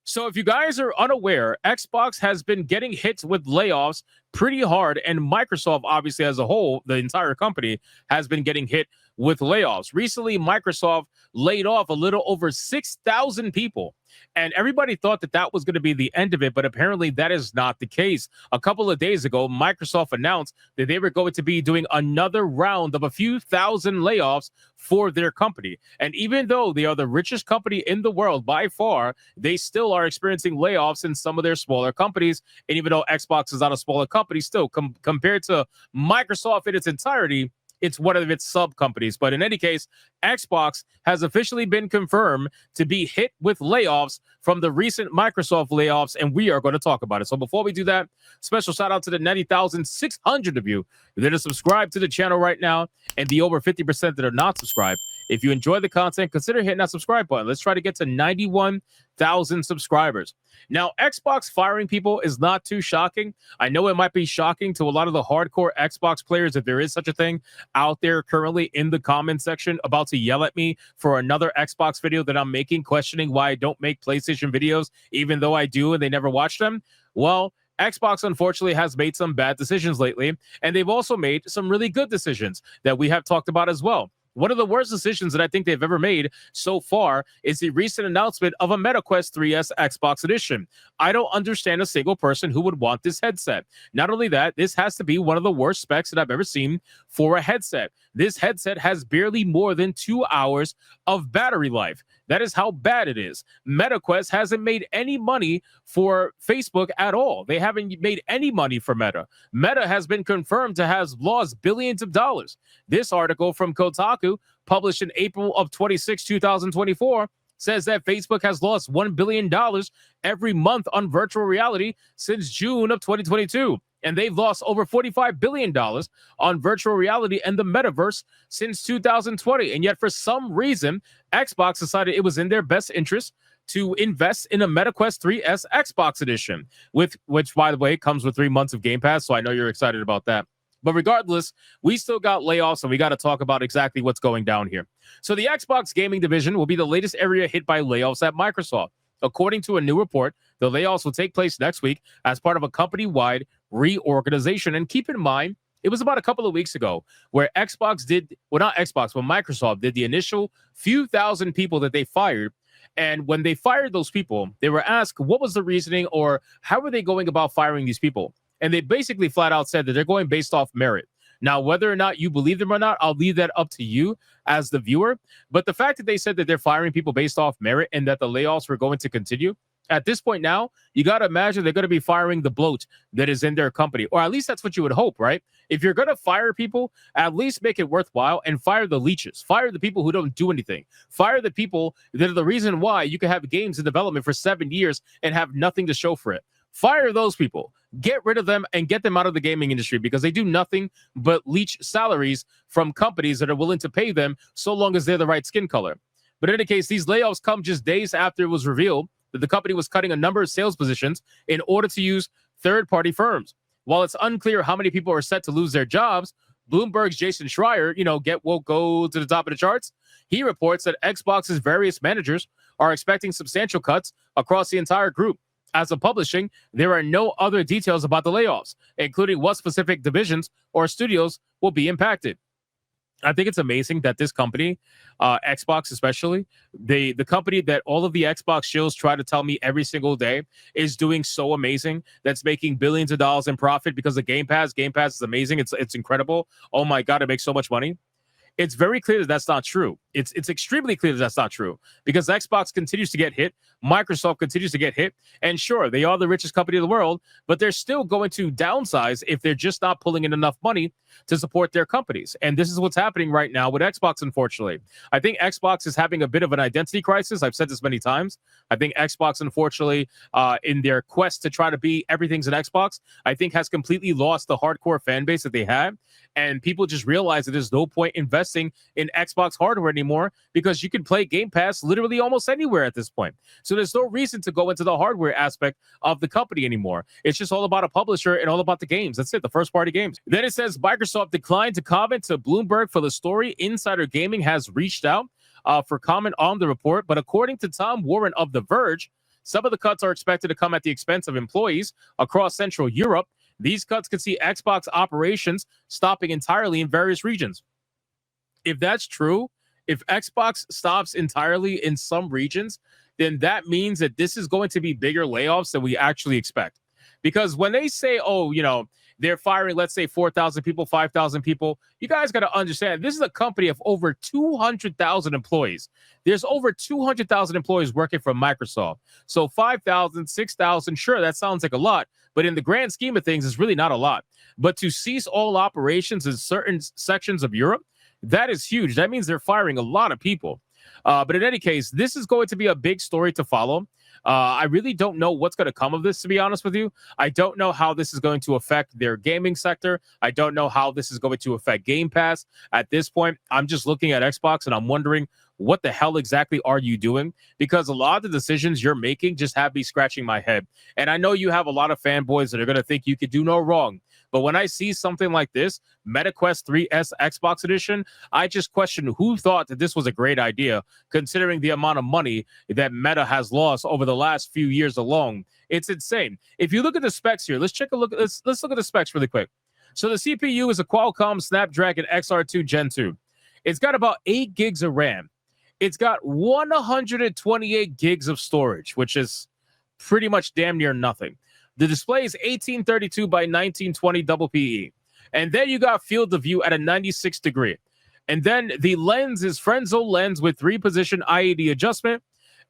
So if you guys are unaware, Xbox has been getting hit with layoffs pretty hard, and Microsoft, obviously, as a whole, the entire company has been getting hit with layoffs. Recently, Microsoft laid off a little over 6,000 people, and everybody thought that that was going to be the end of it, but apparently that is not the case. A couple of days ago, Microsoft announced that they were going to be doing another round of a few thousand layoffs for their company. And even though they are the richest company in the world by far, they still are experiencing layoffs in some of their smaller companies. And even though Xbox is not a smaller company, still compared to Microsoft in its entirety, it's one of its sub companies. But in any case, Xbox has officially been confirmed to be hit with layoffs from the recent Microsoft layoffs, and we are going to talk about it. So before we do that, special shout out to the 90,600 of you that are subscribed to the channel right now, and the over 50% that are not subscribed. If you enjoy the content, consider hitting that subscribe button. Let's try to get to 91,000 subscribers. Now, Xbox firing people is not too shocking. I know it might be shocking to a lot of the hardcore Xbox players, if there is such a thing out there currently in the comment section, about to yell at me for another Xbox video that I'm making, questioning why I don't make PlayStation videos, even though I do and they never watch them. Well, Xbox, unfortunately, has made some bad decisions lately, and they've also made some really good decisions that we have talked about as well. One of the worst decisions that I think they've ever made so far is the recent announcement of a MetaQuest 3S Xbox Edition. I don't understand a single person who would want this headset. Not only that, this has to be one of the worst specs that I've ever seen for a headset. This headset has barely more than 2 hours of battery life. That is how bad it is. MetaQuest hasn't made any money for Facebook at all. They haven't made any money for Meta. Meta has been confirmed to have lost billions of dollars. This article from Kotaku, published in April of 2024, says that Facebook has lost $1 billion every month on virtual reality since June of 2022. And they've lost over $45 billion on virtual reality and the metaverse since 2020. And yet, for some reason, Xbox decided it was in their best interest to invest in a MetaQuest 3S Xbox Edition, which, by the way, comes with 3 months of Game Pass. So I know you're excited about that. But regardless, we still got layoffs, and we got to talk about exactly what's going down here. So the Xbox gaming division will be the latest area hit by layoffs at Microsoft. According to a new report, the layoffs will take place next week as part of a company-wide reorganization. And keep in mind, it was about a couple of weeks ago where Xbox did, well, not Xbox, but Microsoft did the initial few thousand people that they fired. And when they fired those people, they were asked what was the reasoning or how were they going about firing these people? And they basically flat out said that they're going based off merit. Now, whether or not you believe them or not, I'll leave that up to you as the viewer. But the fact that they said that they're firing people based off merit and that the layoffs were going to continue, at this point now, you got to imagine they're going to be firing the bloat that is in their company. Or at least that's what you would hope, right? If you're going to fire people, at least make it worthwhile and fire the leeches. Fire the people who don't do anything. Fire the people that are the reason why you can have games in development for 7 years and have nothing to show for it. Fire those people. Get rid of them and get them out of the gaming industry because they do nothing but leech salaries from companies that are willing to pay them so long as they're the right skin color. But in any case, these layoffs come just days after it was revealed that the company was cutting a number of sales positions in order to use third-party firms. While it's unclear how many people are set to lose their jobs, Bloomberg's Jason Schreier, get woke, go to the top of the charts. He reports that Xbox's various managers are expecting substantial cuts across the entire group. As of publishing, there are no other details about the layoffs, including what specific divisions or studios will be impacted. I think it's amazing that this company, Xbox especially, the company that all of the Xbox shills try to tell me every single day is doing so amazing, that's making billions of dollars in profit because of Game Pass. Game Pass is amazing. It's incredible. Oh my God, it makes so much money. It's very clear that that's not true. It's extremely clear that that's not true because Xbox continues to get hit. Microsoft continues to get hit. And sure, they are the richest company in the world, but they're still going to downsize if they're just not pulling in enough money to support their companies. And this is what's happening right now with Xbox, unfortunately. I think Xbox is having a bit of an identity crisis. I've said this many times. I think Xbox, unfortunately, in their quest to try to be everything's an Xbox, I think has completely lost the hardcore fan base that they had. And people just realize that there's no point investing in Xbox hardware anymore because you can play Game Pass literally almost anywhere at this point. So there's no reason to go into the hardware aspect of the company anymore. It's just all about a publisher and all about the games. That's it, the first-party games. Then it says Microsoft declined to comment to Bloomberg for the story. Insider Gaming has reached out for comment on the report, but according to Tom Warren of The Verge, Some of the cuts are expected to come at the expense of employees across Central Europe. These cuts could see Xbox operations stopping entirely in various regions. If that's true, if Xbox stops entirely in some regions, then that means that this is going to be bigger layoffs than we actually expect. Because when they say, oh, they're firing, let's say 4,000 people, 5,000 people, you guys got to understand this is a company of over 200,000 employees. There's over 200,000 employees working for Microsoft. So 5,000, 6,000, sure, that sounds like a lot, but in the grand scheme of things, it's really not a lot. But to cease all operations in certain sections of Europe, that is huge. That means they're firing a lot of people. But in any case, this is going to be a big story to follow. I really don't know what's going to come of this, to be honest with you. I don't know how this is going to affect their gaming sector. I don't know how this is going to affect Game Pass. At this point, I'm just looking at Xbox and I'm wondering, what the hell exactly are you doing? Because a lot of the decisions you're making just have me scratching my head. And I know you have a lot of fanboys that are going to think you could do no wrong. But when I see something like this, MetaQuest 3S Xbox Edition, I just question who thought that this was a great idea, considering the amount of money that Meta has lost over the last few years alone. It's insane. If you look at the specs here, let's look at the specs really quick. So the CPU is a Qualcomm Snapdragon XR2 Gen 2. It's got about 8 gigs of RAM. It's got 128 gigs of storage, which is pretty much damn near nothing. The display is 1832 by 1920 double PE. And then you got field of view at a 96 degree. And then the lens is Frenzo lens with 3-position IED adjustment.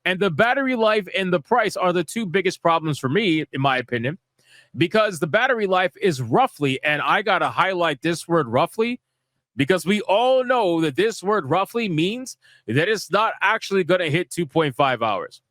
And the battery life and the price are the two biggest problems for me, in my opinion, because the battery life is roughly, and I got to highlight this word roughly, because we all know that this word roughly means that it's not actually going to hit 2.5 hours.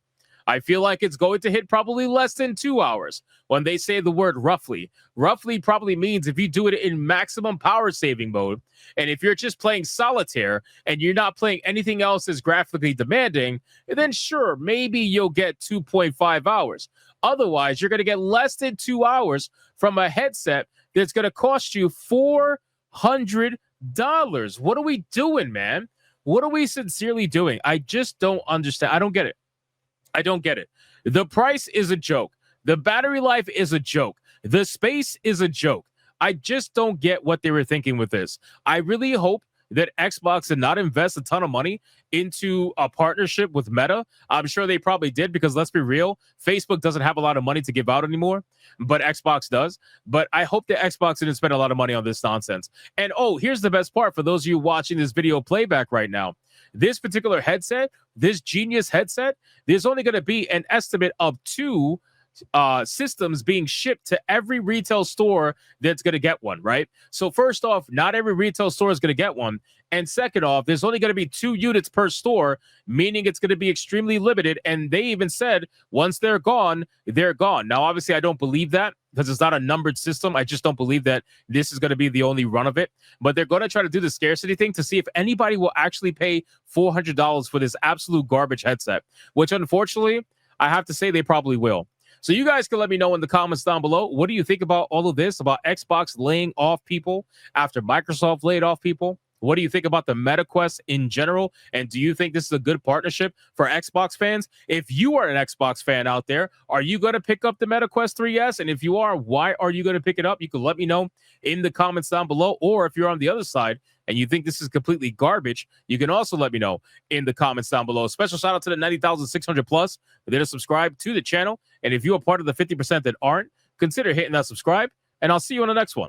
I feel like it's going to hit probably less than 2 hours when they say the word roughly. Roughly probably means if you do it in maximum power saving mode, and if you're just playing solitaire and you're not playing anything else that's graphically demanding, then sure, maybe you'll get 2.5 hours. Otherwise, you're going to get less than 2 hours from a headset that's going to cost you $400. What are we doing, man? What are we sincerely doing? I just don't understand. I don't get it. I don't get it. The price is a joke. The battery life is a joke. The space is a joke. I just don't get what they were thinking with this. I really hope that Xbox did not invest a ton of money into a partnership with Meta. I'm sure they probably did, because let's be real, Facebook doesn't have a lot of money to give out anymore, but Xbox does. But I hope that Xbox didn't spend a lot of money on this nonsense. And here's the best part for those of you watching this video playback right now. This particular headset, this Genius headset, there's only going to be an estimate of 2 systems being shipped to every retail store that's going to get one, right? So first off, not every retail store is going to get one. And second off, there's only going to be 2 units per store, meaning it's going to be extremely limited. And they even said once they're gone, they're gone. Now, obviously, I don't believe that because it's not a numbered system. I just don't believe that this is going to be the only run of it. But they're going to try to do the scarcity thing to see if anybody will actually pay $400 for this absolute garbage headset, which unfortunately, I have to say they probably will. So you guys can let me know in the comments down below. What do you think about all of this, about Xbox laying off people after Microsoft laid off people? What do you think about the MetaQuest in general? And do you think this is a good partnership for Xbox fans? If you are an Xbox fan out there, are you going to pick up the MetaQuest 3S? And if you are, why are you going to pick it up? You can let me know in the comments down below. Or if you're on the other side and you think this is completely garbage, you can also let me know in the comments down below. Special shout out to the 90,600 plus that are subscribed to the channel. And if you are part of the 50% that aren't, consider hitting that subscribe. And I'll see you on the next one.